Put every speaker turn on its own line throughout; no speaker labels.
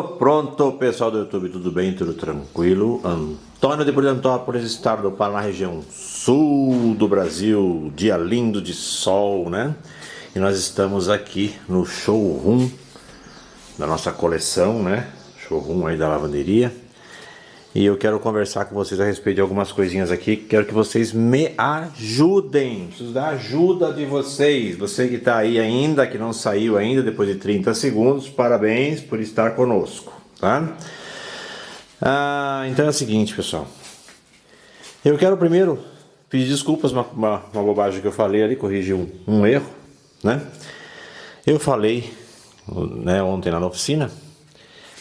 Tudo pronto, pessoal do YouTube, tudo bem, tudo tranquilo? Antônio de Brilhantópolis, estado do Paraná, região sul do Brasil, dia lindo de sol, né? E nós estamos aqui no showroom da nossa coleção, né? Showroom aí da lavanderia. E eu quero conversar com vocês a respeito de algumas coisinhas aqui. Quero que vocês me ajudem. Preciso da ajuda de vocês. Você que está aí ainda, que não saiu ainda, depois de 30 segundos, parabéns por estar conosco, tá? Então é o seguinte, pessoal. Eu quero primeiro pedir desculpas, uma bobagem que eu falei ali, corrigir um erro, né? Eu falei, né, ontem na oficina,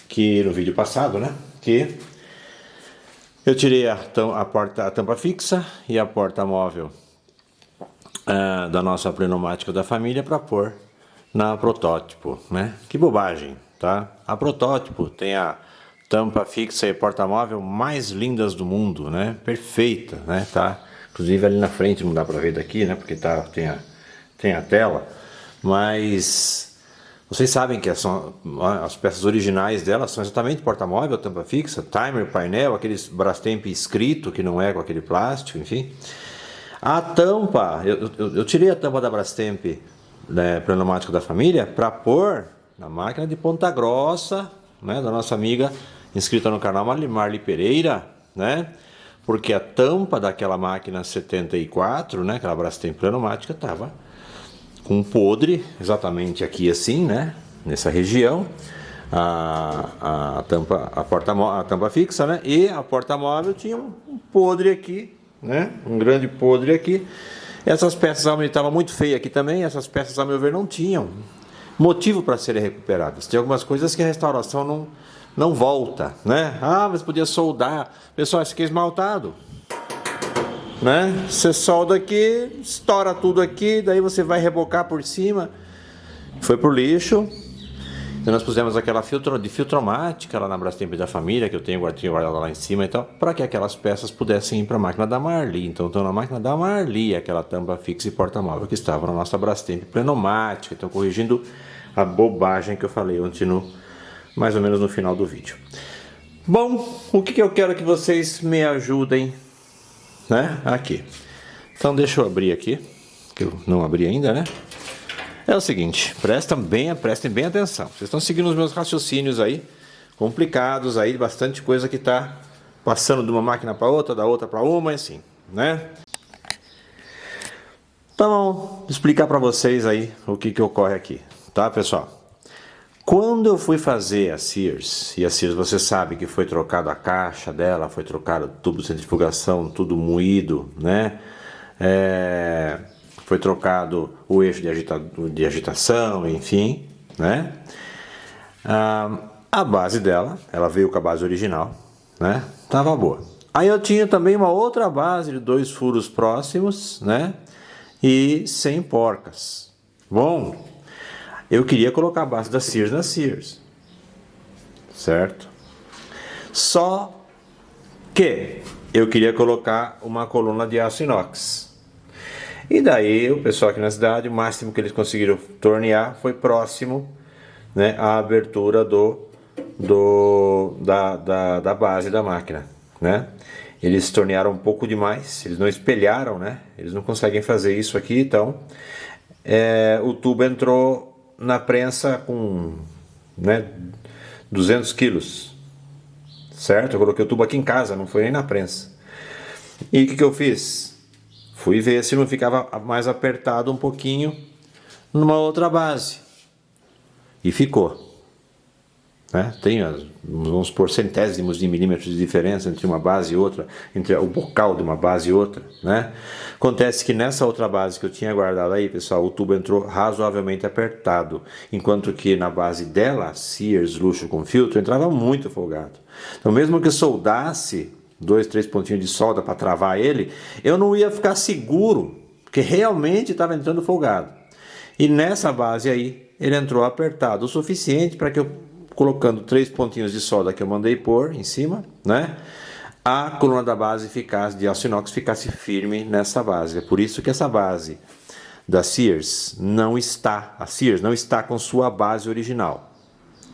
que no vídeo passado, né, que eu tirei a tampa fixa e a porta móvel da nossa pneumática da família para pôr na protótipo, né? Que bobagem, tá? A protótipo tem a tampa fixa e porta móvel mais lindas do mundo, né? Perfeita, né? Tá? Inclusive ali na frente não dá para ver daqui, né? Porque tem a tela, mas vocês sabem que as peças originais delas são exatamente porta-móvel, tampa fixa, timer, painel, aqueles Brastemp escrito, que não é com aquele plástico, enfim. A tampa, eu tirei a tampa da Brastemp, né, pneumática da família, para pôr na máquina de Ponta Grossa, né, da nossa amiga inscrita no canal Marli Pereira, né? Porque a tampa daquela máquina 74, né, aquela Brastemp pneumática, estava com podre, exatamente aqui assim, né? Nessa região, a tampa fixa, né? E a porta móvel tinha um podre aqui, né? Um grande podre aqui. Essas peças estavam muito feias aqui também. Essas peças, a meu ver, não tinham motivo para serem recuperadas. Tem algumas coisas que a restauração não volta, né? Mas podia soldar. Pessoal, isso aqui é esmaltado, né? Você solda aqui, estoura tudo aqui, daí você vai rebocar por cima. Foi pro lixo. Então nós pusemos aquela filtromática lá na Brastemp da família, que eu tenho guardado lá em cima e tal, para que aquelas peças pudessem ir para a máquina da Marli. Então estão na máquina da Marli, aquela tampa fixa e porta-móvel que estava na nossa Brastemp pneumática. Então corrigindo a bobagem que eu falei ontem mais ou menos no final do vídeo. Bom, o que eu quero que vocês me ajudem, né? Aqui. Então deixa eu abrir aqui, que eu não abri ainda, né? É o seguinte, prestem bem atenção. Vocês estão seguindo os meus raciocínios aí, complicados aí, bastante coisa que tá passando de uma máquina para outra, da outra para uma, assim, né? Então, vou explicar para vocês aí o que ocorre aqui, tá, pessoal? Quando eu fui fazer a Sears, e a Sears você sabe que foi trocado a caixa dela, foi trocado o tubo de centrifugação, tudo moído, né? Foi trocado o eixo de agitação, enfim, né? A base dela, ela veio com a base original, né? Tava boa. Aí eu tinha também uma outra base de 2 furos próximos, né? E 100 porcas. Bom, eu queria colocar a base da Sears na Sears, certo? Só que eu queria colocar uma coluna de aço inox. E daí o pessoal aqui na cidade, o máximo que eles conseguiram tornear foi próximo, né, à abertura da base da máquina, né? Eles tornearam um pouco demais, eles não espelharam, né? Eles não conseguem fazer isso aqui, então o tubo entrou na prensa com, né, 200 quilos, certo? Eu coloquei o tubo aqui em casa, não foi nem na prensa. E o que eu fiz? Fui ver se não ficava mais apertado um pouquinho numa outra base. E ficou, né? Tem, vamos por centésimos de milímetros de diferença entre uma base e outra, entre o bocal de uma base e outra, né? Acontece que nessa outra base que eu tinha guardado aí, pessoal, o tubo entrou razoavelmente apertado, enquanto que na base dela, Sears luxo com filtro, entrava muito folgado. Então mesmo que eu soldasse 2, 3 pontinhos de solda para travar ele, eu não ia ficar seguro, porque realmente estava entrando folgado. E nessa base aí, ele entrou apertado o suficiente para que eu, colocando 3 pontinhos de solda que eu mandei pôr em cima, né, a coluna da base de aço inox ficasse firme nessa base. É por isso que essa base da Sears a Sears não está com sua base original.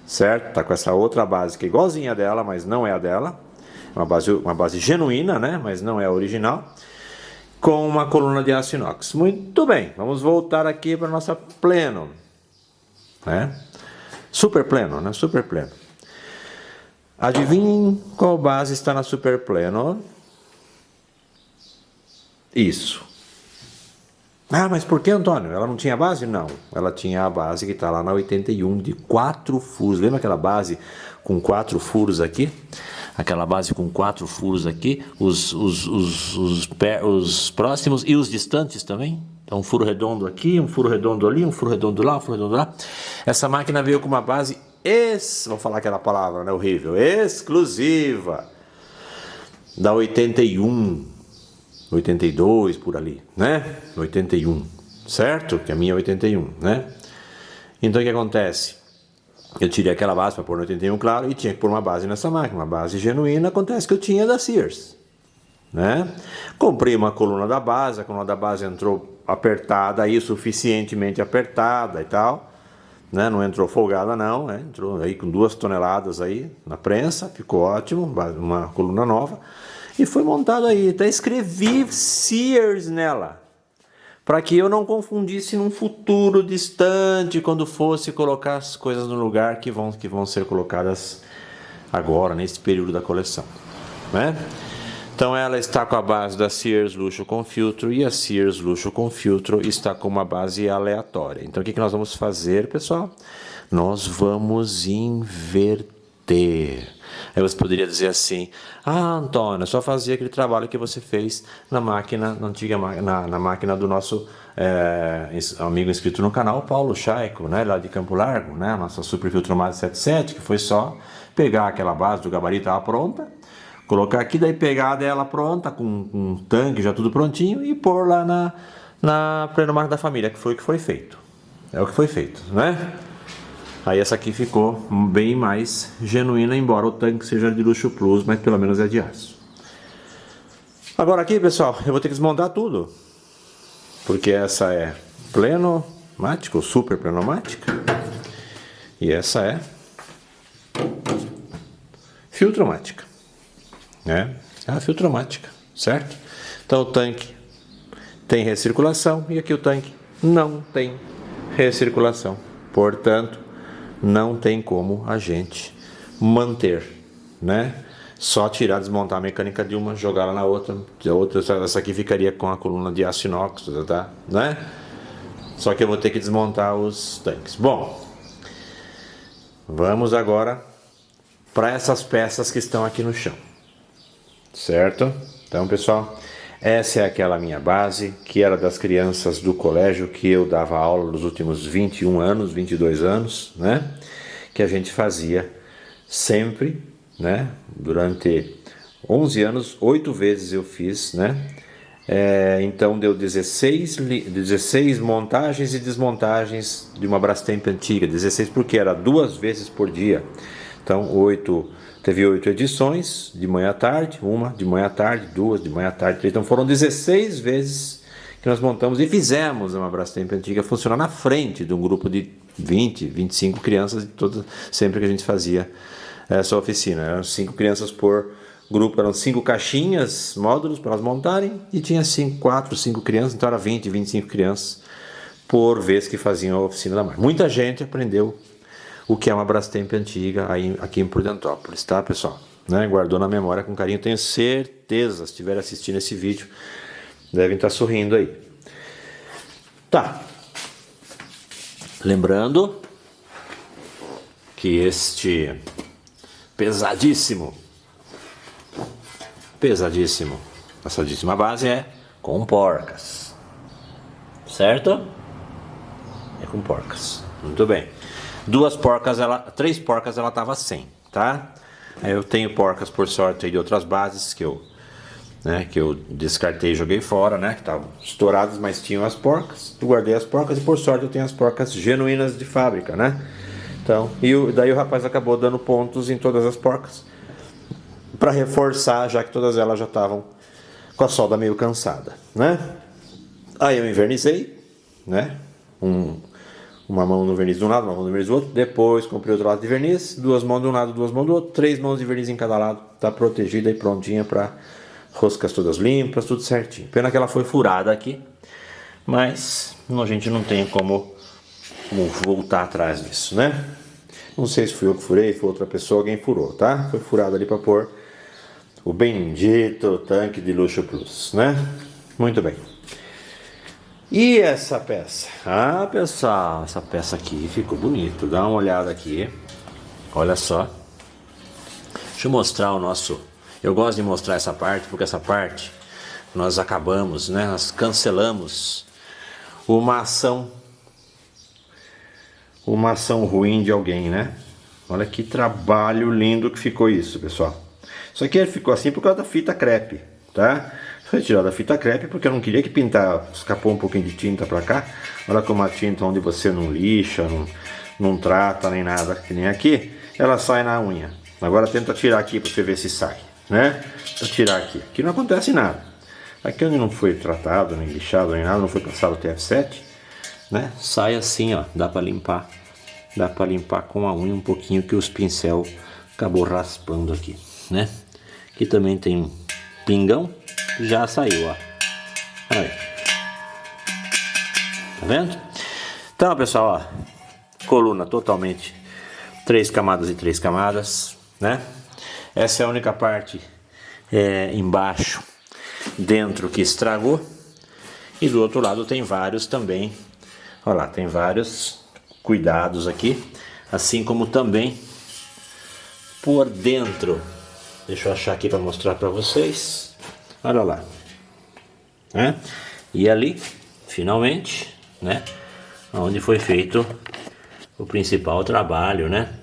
certo? Tá com essa outra base que é igualzinha a dela, mas não é a dela. Uma base genuína, né? Mas não é a original. Com uma coluna de aço inox. Muito bem, vamos voltar aqui para nossa pleno, né? Super pleno, né? Super pleno. Adivinhem qual base está na super pleno? Isso. Ah, mas por que, Antônio? Ela não tinha base? Não, ela tinha a base que está lá na 81 de 4 furos. Lembra aquela base com 4 furos aqui? Aquela base com 4 furos aqui, os próximos e os distantes também. Então, um furo redondo aqui, um furo redondo ali, um furo redondo lá, um furo redondo lá. Essa máquina veio com uma base, vou falar aquela palavra, né, horrível, exclusiva, da 81, 82 por ali, né? 81, certo? Que a minha é 81, né? Então, o que acontece? Eu tirei aquela base para pôr no 81, claro, e tinha que pôr uma base nessa máquina, uma base genuína. Acontece que eu tinha da Sears, né? Comprei uma coluna da base, a coluna da base entrou apertada aí, suficientemente apertada e tal, né? Não entrou folgada não, né? Entrou aí com 2 toneladas aí na prensa, ficou ótimo, uma coluna nova, e foi montado aí. Até escrevi Sears nela, para que eu não confundisse num futuro distante, quando fosse colocar as coisas no lugar que vão ser colocadas agora, nesse período da coleção, né? Então ela está com a base da Sears luxo com filtro, e a Sears luxo com filtro está com uma base aleatória. Então o que nós vamos fazer, pessoal? Nós vamos inverter. Aí você poderia dizer assim: ah, Antônio, só fazia aquele trabalho que você fez na máquina, na antiga na máquina do nosso amigo inscrito no canal, Paulo Chaico, né, lá de Campo Largo, né, a nossa Super Filtromatic 77, que foi só pegar aquela base do gabarito, estava pronta, colocar aqui, daí pegar dela pronta, com um tanque já tudo prontinho, e pôr lá na Plenomac da família, que foi o que foi feito. É o que foi feito, né? Aí essa aqui ficou bem mais genuína, embora o tanque seja de luxo plus, mas pelo menos é de aço. Agora aqui, pessoal, eu vou ter que desmontar tudo, porque essa é plenomática, ou super plenomática, e essa é filtromática, né? É a filtromática, certo? Então o tanque tem recirculação e aqui o tanque não tem recirculação, portanto não tem como a gente manter, né? Só tirar, desmontar a mecânica de uma, jogar ela na outra, essa aqui ficaria com a coluna de aço inox, tá? Né? Só que eu vou ter que desmontar os tanques. Bom, vamos agora para essas peças que estão aqui no chão, certo? Então, pessoal, essa é aquela minha base, que era das crianças do colégio que eu dava aula nos últimos 21 anos, 22 anos, né? Que a gente fazia sempre, né? Durante 11 anos, 8 vezes eu fiz, né? Então deu 16 montagens e desmontagens de uma Brastemp antiga. 16 porque era 2 vezes por dia. Então teve 8 edições, de manhã à tarde, uma de manhã à tarde, 2 de manhã à tarde, 3. Então foram 16 vezes que nós montamos e fizemos uma Brastemp antiga funcionar na frente de um grupo de 20, 25 crianças, sempre que a gente fazia essa oficina. Eram 5 crianças por grupo, eram 5 caixinhas, módulos para elas montarem, e tinha 4, 5 crianças, então era 20, 25 crianças por vez que faziam a oficina da máquina. Muita gente aprendeu o que é uma Brastemp antiga aqui em Prudentópolis, tá, pessoal? Né? Guardou na memória com carinho, tenho certeza, se estiver assistindo esse vídeo, devem estar sorrindo aí. Tá. Lembrando que este pesadíssima base é com porcas, certo? É com porcas, muito bem. 3 porcas ela tava sem, tá? Aí eu tenho porcas por sorte aí de outras bases que eu descartei e joguei fora, né? Que estavam estouradas, mas tinham as porcas. Eu guardei as porcas e por sorte eu tenho as porcas genuínas de fábrica, né? Então, daí o rapaz acabou dando pontos em todas as porcas para reforçar, já que todas elas já estavam com a solda meio cansada, né? Aí eu invernizei, né? uma mão no verniz de um lado, uma mão no verniz do outro. Depois comprei outro lado de verniz, 2 mãos de um lado, 2 mãos do outro, 3 mãos de verniz em cada lado. Tá protegida e prontinha para roscas todas limpas, tudo certinho. Pena que ela foi furada aqui, mas a gente não tem como voltar atrás disso, né? Não sei se fui eu que furei, foi outra pessoa, alguém furou, tá? Foi furado ali para pôr o bendito tanque de luxo plus, né? Muito bem. E essa peça? Ah, pessoal, essa peça aqui ficou bonito. Dá uma olhada aqui. Olha só. Deixa eu mostrar o nosso... Eu gosto de mostrar essa parte, porque essa parte nós acabamos, né? Nós cancelamos uma ação ruim de alguém, né? Olha que trabalho lindo que ficou isso, pessoal. Isso aqui ficou assim por causa da fita crepe, tá? Foi tirado da fita crepe porque eu não queria que pintar, escapou um pouquinho de tinta pra cá. Olha como a tinta onde você não lixa, não trata nem nada, que nem aqui, ela sai na unha. Agora tenta tirar aqui pra você ver se sai, né? Tenta tirar aqui, aqui não acontece nada. Aqui onde não foi tratado, nem lixado, nem nada, não foi passado o TF7, né? Sai assim, ó, dá pra limpar. Dá pra limpar com a unha um pouquinho que os pincel acabou raspando aqui, né? Aqui também tem um pingão. Já saiu, ó. Aí. Tá vendo? Então, pessoal, ó, coluna totalmente 3 camadas e 3 camadas, né? Essa é a única parte embaixo, dentro, que estragou. E do outro lado tem vários também. Olha lá, tem vários cuidados aqui, assim como também por dentro. Deixa eu achar aqui para mostrar para vocês. Olha lá, né? E ali, finalmente, né? Onde foi feito o principal trabalho, né?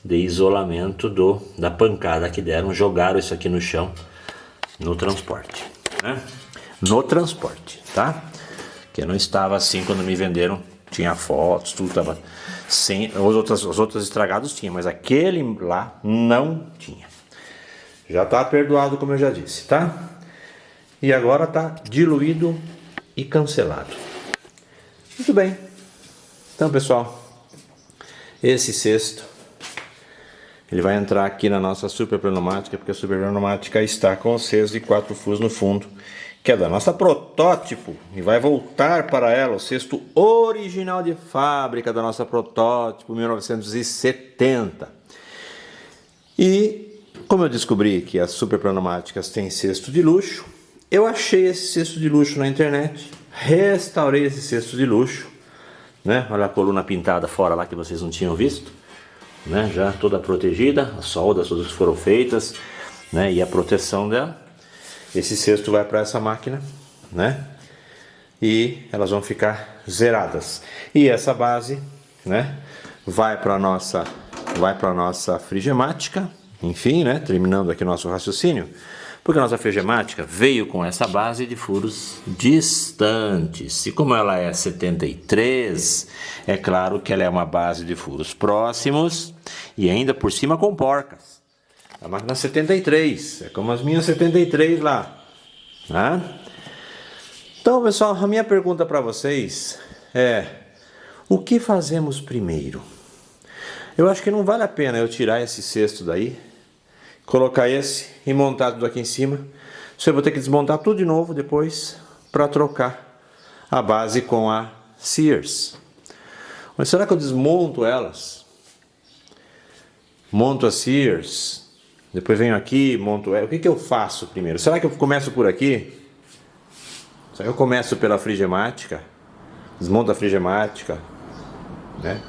De isolamento da pancada que deram, jogaram isso aqui no chão no transporte, né? No transporte, tá? Que não estava assim quando me venderam, tinha fotos, tudo estava sem. Os outros estragados tinha, mas aquele lá não tinha. Já tá perdoado, como eu já disse, tá? E agora tá diluído e cancelado. Muito bem. Então, pessoal, esse cesto ele vai entrar aqui na nossa super pneumática, porque a super pneumática está com o cesto de 4 furos no fundo, que é da nossa protótipo, e vai voltar para ela o cesto original de fábrica da nossa protótipo 1970. E como eu descobri que as super pneumáticas têm cesto de luxo, eu achei esse cesto de luxo na internet, restaurei esse cesto de luxo, né? Olha a coluna pintada fora lá que vocês não tinham visto, né? Já toda protegida, as soldas todas foram feitas, né? E a proteção dela. Esse cesto vai para essa máquina, né? E elas vão ficar zeradas. E essa base, né? Vai para nossa frigemática, enfim, né? Terminando aqui o nosso raciocínio. Porque a nossa frigemática veio com essa base de furos distantes. E como ela é 73, é claro que ela é uma base de furos próximos e ainda por cima com porcas. A máquina 73, é como as minhas 73 lá. Né? Então, pessoal, a minha pergunta para vocês é: o que fazemos primeiro? Eu acho que não vale a pena eu tirar esse cesto daí, colocar esse e montar tudo aqui em cima. Eu vou ter que desmontar tudo de novo depois para trocar a base com a Sears. Mas será que eu desmonto elas? Monto a Sears, depois venho aqui, monto ela. O que eu faço primeiro? Será que eu começo por aqui? Será que eu começo pela frigemática? Desmonto a frigemática, né?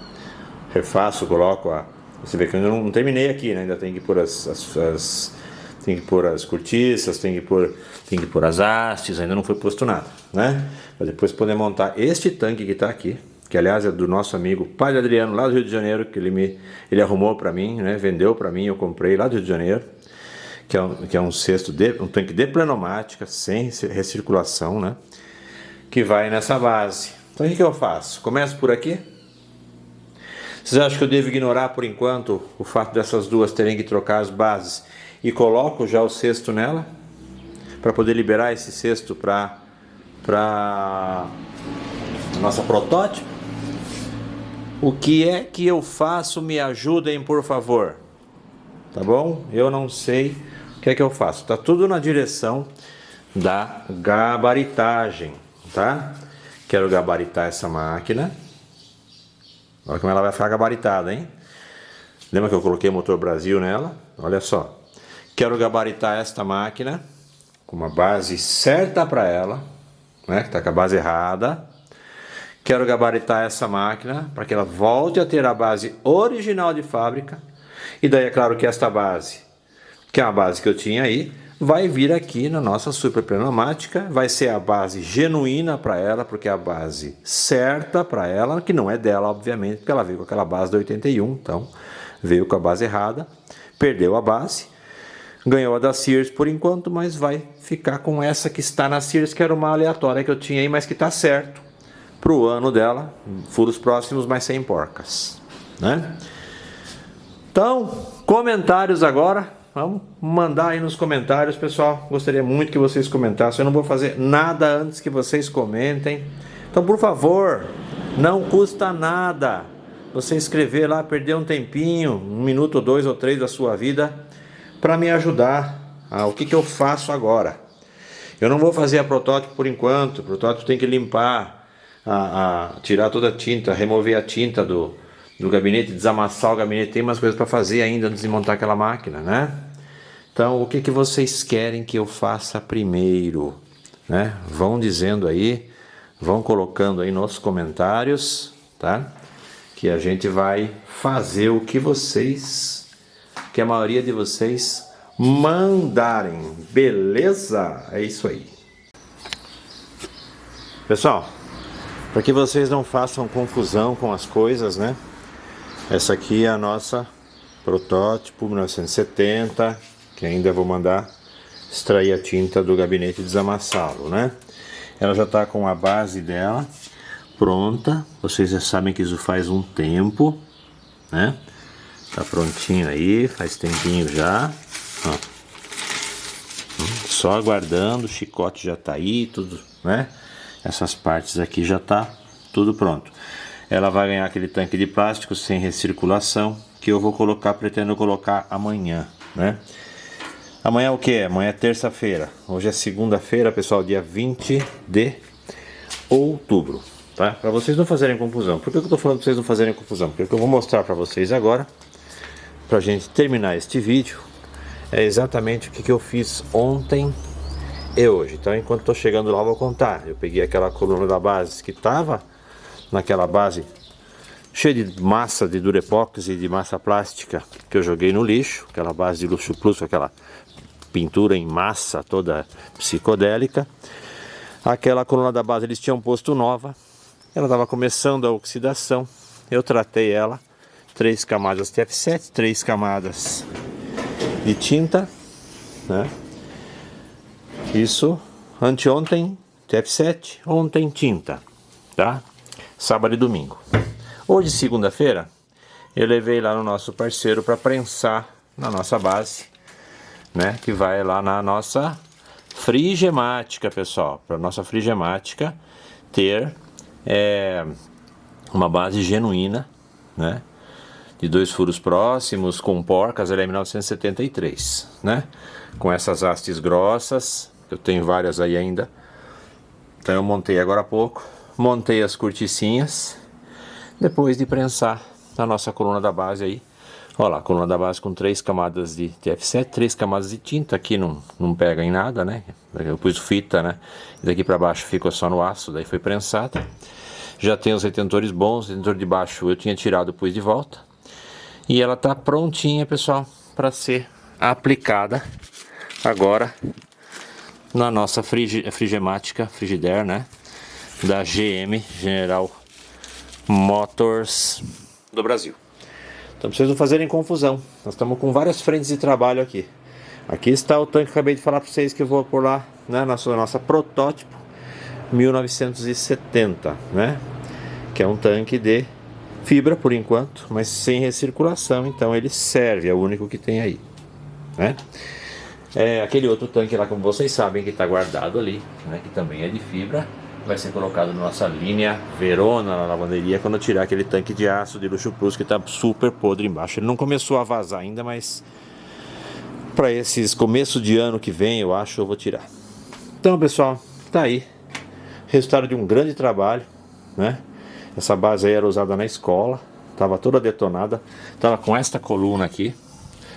Refaço, coloco a... Você vê que eu ainda não terminei aqui, né? Ainda tem que pôr tem que pôr as cortiças, tem que pôr as hastes, ainda não foi posto nada, né? Para depois poder montar este tanque que está aqui, que aliás é do nosso amigo Padre Adriano, lá do Rio de Janeiro, que ele arrumou para mim, né? Vendeu para mim, eu comprei lá do Rio de Janeiro, que é um cesto, um tanque de pneumática, sem recirculação, né? Que vai nessa base. Então o que eu faço? Começo por aqui. Vocês acham que eu devo ignorar por enquanto o fato dessas duas terem que trocar as bases e coloco já o cesto nela para poder liberar esse cesto para nossa protótipo? O que é que eu faço? Me ajudem, por favor. Tá bom? Eu não sei o que é que eu faço. Tá tudo na direção da gabaritagem, tá? Quero gabaritar essa máquina. Olha como ela vai ficar gabaritada, hein? Lembra que eu coloquei motor Brasil nela? Olha só. Quero gabaritar esta máquina com uma base certa para ela, né? Que tá com a base errada. Quero gabaritar essa máquina para que ela volte a ter a base original de fábrica. E daí é claro que esta base, que é a base que eu tinha aí, vai vir aqui na nossa Super Pneumática. Vai ser a base genuína para ela, porque é a base certa para ela, que não é dela, obviamente, porque ela veio com aquela base da 81, então veio com a base errada, perdeu a base, ganhou a da Sears por enquanto, mas vai ficar com essa que está na Sears, que era uma aleatória que eu tinha aí, mas que está certo para o ano dela, furos próximos, mas sem porcas, né? Então, comentários agora. Vamos mandar aí nos comentários, pessoal. Gostaria muito que vocês comentassem. Eu não vou fazer nada antes que vocês comentem. Então, por favor, não custa nada você escrever lá, perder um tempinho, 1 minuto, 2 ou 3 da sua vida, para me ajudar. O que eu faço agora? Eu não vou fazer a protótipo por enquanto. O protótipo tem que limpar, tirar toda a tinta, remover a tinta do gabinete, desamassar o gabinete. Tem umas coisas para fazer ainda antes de montar aquela máquina, né? Então, o que vocês querem que eu faça primeiro, né? Vão dizendo aí, vão colocando aí nos comentários, tá? Que a gente vai fazer o que que a maioria de vocês mandarem, beleza? É isso aí. Pessoal, para que vocês não façam confusão com as coisas, né? Essa aqui é a nossa protótipo 1970, que ainda vou mandar extrair a tinta do gabinete e desamassá-lo, né? Ela já está com a base dela pronta. Vocês já sabem que isso faz um tempo, né? Tá prontinho aí, faz tempinho já. Ó. Só aguardando, o chicote já tá aí, tudo, né? Essas partes aqui já tá tudo pronto. Ela vai ganhar aquele tanque de plástico sem recirculação, que eu vou colocar, pretendo colocar amanhã, né? Amanhã é o que? Amanhã é terça-feira. Hoje é segunda-feira, pessoal, dia 20 de outubro, tá? Para vocês não fazerem confusão. Por que eu tô falando para vocês não fazerem confusão? Porque o que eu vou mostrar para vocês agora, pra gente terminar este vídeo, é exatamente o que eu fiz ontem e hoje. Então, enquanto tô chegando lá, eu vou contar. Eu peguei aquela coluna da base que tava naquela base cheia de massa de Durepox e de massa plástica que eu joguei no lixo, aquela base de Luxo Plus, aquela pintura em massa toda psicodélica. Aquela coluna da base eles tinham posto nova, ela estava começando a oxidação. Eu tratei ela, 3 camadas TF7, 3 camadas de tinta, né? Isso anteontem TF7, ontem tinta, tá? Sábado e domingo. Hoje, segunda-feira, eu levei lá no nosso parceiro para prensar na nossa base, né? Que vai lá na nossa frigemática, pessoal. Para nossa frigemática ter uma base genuína, né? De 2 furos próximos, com porcas, ela é 1973, né? Com essas hastes grossas, eu tenho várias aí ainda. Então eu montei agora há pouco, montei as corticinhas, depois de prensar a nossa coluna da base aí. Olha lá, coluna da base com 3 camadas de TF7, 3 camadas de tinta, aqui não pega em nada, né? Eu pus fita, né? E daqui para baixo ficou só no aço, daí foi prensada. Já tem os retentores bons, o retentor de baixo eu tinha tirado, pus de volta. E ela tá prontinha, pessoal, para ser aplicada agora na nossa frigemática, Frigidaire, né? Da GM, General Motors do Brasil. Então, pra vocês não fazerem confusão, nós estamos com várias frentes de trabalho aqui. Aqui está o tanque que eu acabei de falar para vocês que eu vou pôr lá, né? Nossa protótipo 1970, né? Que é um tanque de fibra por enquanto, mas sem recirculação, então ele serve, é o único que tem aí, né? Aquele outro tanque lá, como vocês sabem, que está guardado ali, né? Que também é de fibra, vai ser colocado na nossa linha Verona, na lavanderia, quando eu tirar aquele tanque de aço de Luxo Plus que tá super podre embaixo. Ele não começou a vazar ainda, mas para esses começo de ano que vem, eu acho, eu vou tirar. Então, pessoal, tá aí. Resultado de um grande trabalho, né? Essa base aí era usada na escola, tava toda detonada, tava com esta coluna aqui,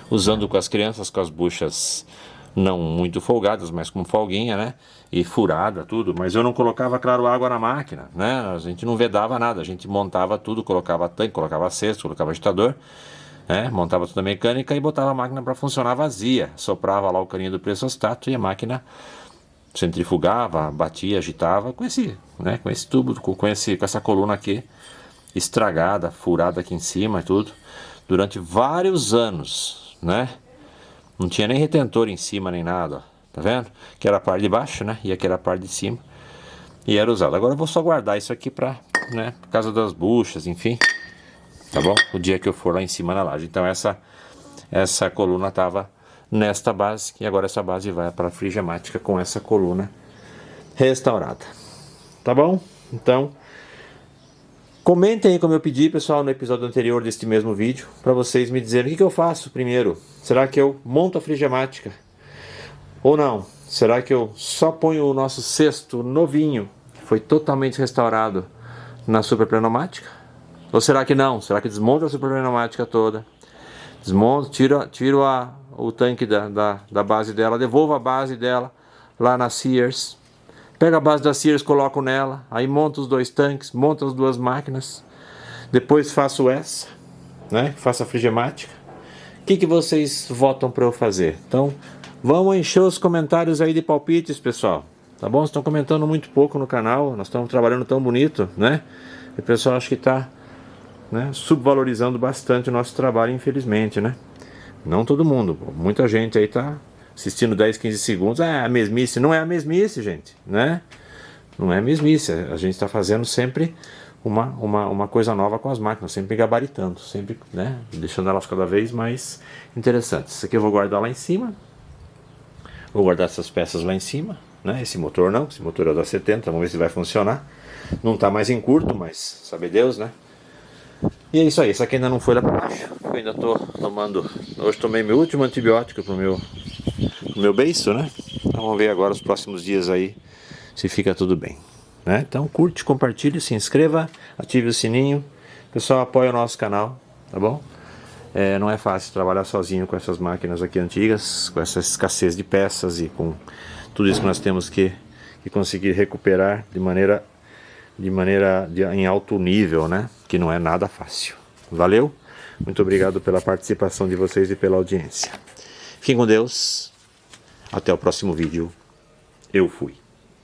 usando com as crianças com as buchas não muito folgadas, mas com folguinha, né? E furada, tudo. Mas eu não colocava, claro, água na máquina, né? A gente não vedava nada, a gente montava tudo, colocava tanque, colocava cesto, colocava agitador, né? Montava toda a mecânica e botava a máquina para funcionar vazia. Soprava lá o caninho do pressostato e a máquina centrifugava, batia, agitava com esse, né? Com esse tubo, com essa coluna aqui estragada, furada aqui em cima e tudo, durante vários anos, né? Não tinha nem retentor em cima nem nada, ó. Tá vendo? Que era a parte de baixo, né? E aqui era a parte de cima. E era usado. Agora eu vou só guardar isso aqui pra, né? Por causa das buchas, enfim. Tá bom? O dia que eu for lá em cima na laje. Então essa coluna tava nesta base. E agora essa base vai para a frigemática com essa coluna restaurada. Tá bom? Então, comentem aí como eu pedi, pessoal, no episódio anterior deste mesmo vídeo, para vocês me dizerem o que eu faço primeiro. Será que eu monto a frigemática? Ou não? Será que eu só ponho o nosso cesto novinho, que foi totalmente restaurado, na super pneumática? Ou será que não? Será que desmonto a super pneumática toda? Desmonto, tiro o tanque da base dela, devolvo a base dela lá na Sears. Pego a base da Sears, coloco nela, aí monto os dois tanques, monto as duas máquinas. Depois faço essa, né? Faço a frigemática. O que vocês votam para eu fazer? Então, vamos encher os comentários aí de palpites, pessoal. Tá bom? Vocês estão comentando muito pouco no canal. Nós estamos trabalhando tão bonito, né? E o pessoal acho que está, né, subvalorizando bastante o nosso trabalho, infelizmente, né? Não todo mundo. Muita gente aí tá assistindo 10, 15 segundos. Ah, a mesmice. Não é a mesmice, gente, né? Não é a mesmice. A gente está fazendo sempre uma coisa nova com as máquinas, sempre gabaritando, sempre, né, deixando elas cada vez mais interessantes. Isso aqui eu vou guardar lá em cima. Vou guardar essas peças lá em cima, né? Esse motor não, esse motor é da 70, vamos ver se vai funcionar. Não tá mais em curto, mas sabe Deus, né? E é isso aí, essa aqui ainda não foi lá pra baixo. Eu ainda tô tomando, hoje tomei meu último antibiótico pro meu beiço, né? Então vamos ver agora os próximos dias aí se fica tudo bem, né? Então curte, compartilhe, se inscreva, ative o sininho. Pessoal, apoia o nosso canal, tá bom? Não é fácil trabalhar sozinho com essas máquinas aqui antigas, com essa escassez de peças e com tudo isso que nós temos que conseguir recuperar em alto nível, né? Que não é nada fácil. Valeu? Muito obrigado pela participação de vocês e pela audiência. Fiquem com Deus. Até o próximo vídeo. Eu fui.